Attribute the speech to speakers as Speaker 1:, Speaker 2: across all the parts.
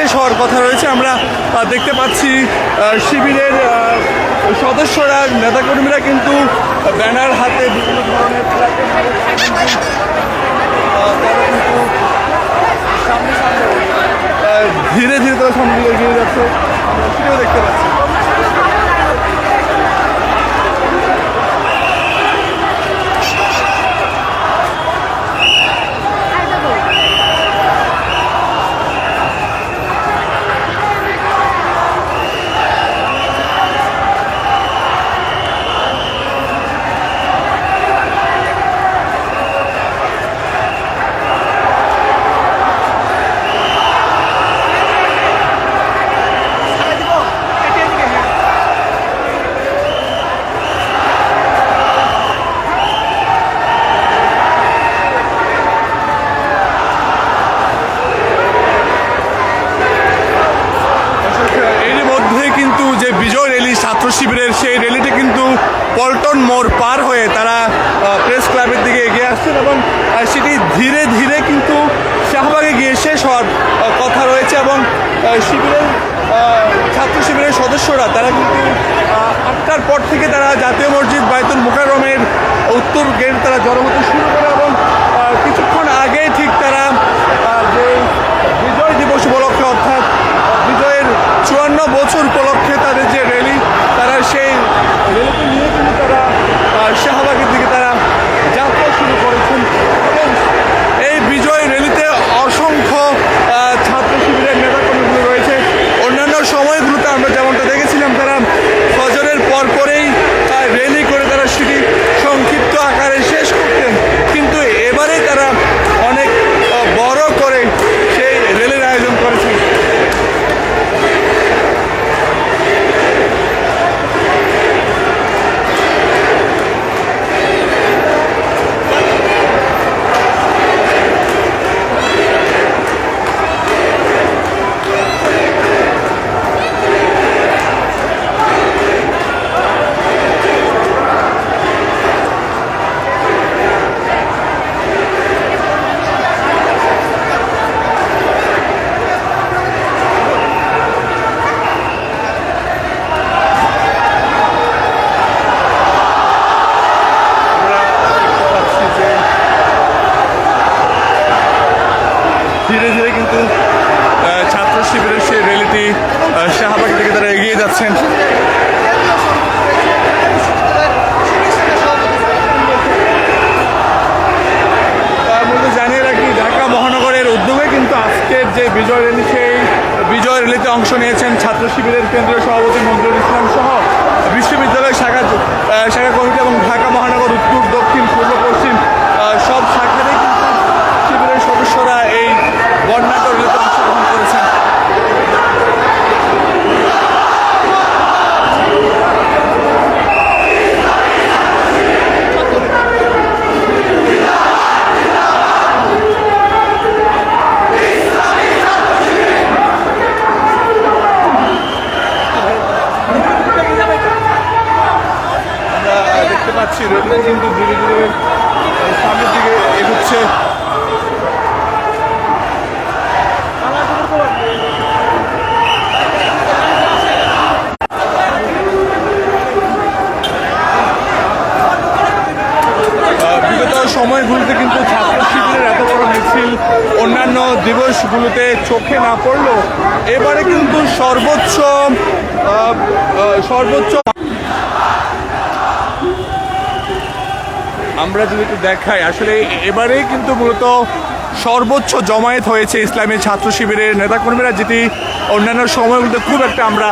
Speaker 1: শেষ হওয়ার কথা রয়েছে। আমরা দেখতে পাচ্ছি শিবিরের সদস্যরা নেতাকর্মীরা কিন্তু ব্যানার হাতে বিভিন্ন ধরনের ধীরে ধীরে তারা সামনে দিকে এগিয়ে যাচ্ছে, সেটাও দেখতে পাচ্ছি। শিবিরের সেই র্যালিটি কিন্তু পল্টন মোড় পার হয়ে তারা প্রেস ক্লাবের দিকে এগিয়ে আসছেন এবং সেটি ধীরে ধীরে কিন্তু শাহবাগে গিয়ে শেষ হওয়ার কথা রয়েছে। এবং শিবিরের ছাত্র শিবিরের সদস্যরা তারা কিন্তু 8টার পর থেকে তারা জাতীয় মসজিদ বায়তুল মুকাররমের উত্তর গেট তারা জড়ো হতে শুরু করে এবং কিছুক্ষণ আগে ঠিক তারা যে বিজয় দিবস উপলক্ষে অর্থাৎ বিজয়ের 54 বছর উপলক্ষে তাদের যে র্যালি, তারা সেই র্যালিকে নিয়ে কিন্তু তারা শাহবাগের দিকে তারা যাত্রা শুরু করেছেন। এবং এই বিজয় র্যালিতে অসংখ্য ছাত্র শিবিরের নেতাকর্মীগুলো রয়েছে। অন্যান্য সময়গুলোতে আমরা যেমনটা দেখেছিলাম তারা ফজরের পরপরেই র্যালি করে তারা সেটি সংক্ষিপ্ত আকারে শেষ করতেন, কিন্তু এবারে তারা অনেক বড় করে সেই র্যালির আয়োজন করেছেন। ধীরে ধীরে কিন্তু ছাত্র শিবিরের সেই র্যালিটি শাহবাগ থেকে তারা এগিয়ে যাচ্ছেন। জানিয়ে রাখি, ঢাকা মহানগরের উদ্যোগে কিন্তু আজকের যে বিজয় র্যালি, সেই বিজয় র্যালিতে অংশ নিয়েছেন ছাত্র শিবিরের কেন্দ্রীয় সভাপতি মঞ্জুরুল ইসলাম সহ বিশ্ববিদ্যালয় শাখা কমিটি এবং ঢাকা মহানগর উত্তর, দক্ষিণ, পূর্ব, পশ্চিম সব শাখাতে কিন্তু শিবিরের সদস্যরা এই বর্ণাঢ্য র্যালিতে অংশগ্রহণ করেছেন। দেখতে পাচ্ছি রেলওয়ে কিন্তু ধীরে ধীরে সামনের দিকে এগোচ্ছে। বিগত সময়গুলোতে কিন্তু ছাত্র শিবিরের এত বড় মিছিল অন্যান্য দিবসগুলোতে চোখে না পড়লেও এবারে কিন্তু সর্বোচ্চ আমরা যদি একটু দেখাই, আসলে এবারেই কিন্তু মূলত সর্বোচ্চ জমায়েত হয়েছে ইসলামী ছাত্র শিবিরের নেতাকর্মীরা, যেটি অন্যান্য সময়গুলোতে খুব একটা আমরা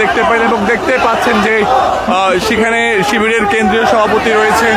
Speaker 1: দেখতে পাই এবং দেখতে পাচ্ছেন যে সেখানে শিবিরের কেন্দ্রীয় সভাপতি রয়েছেন।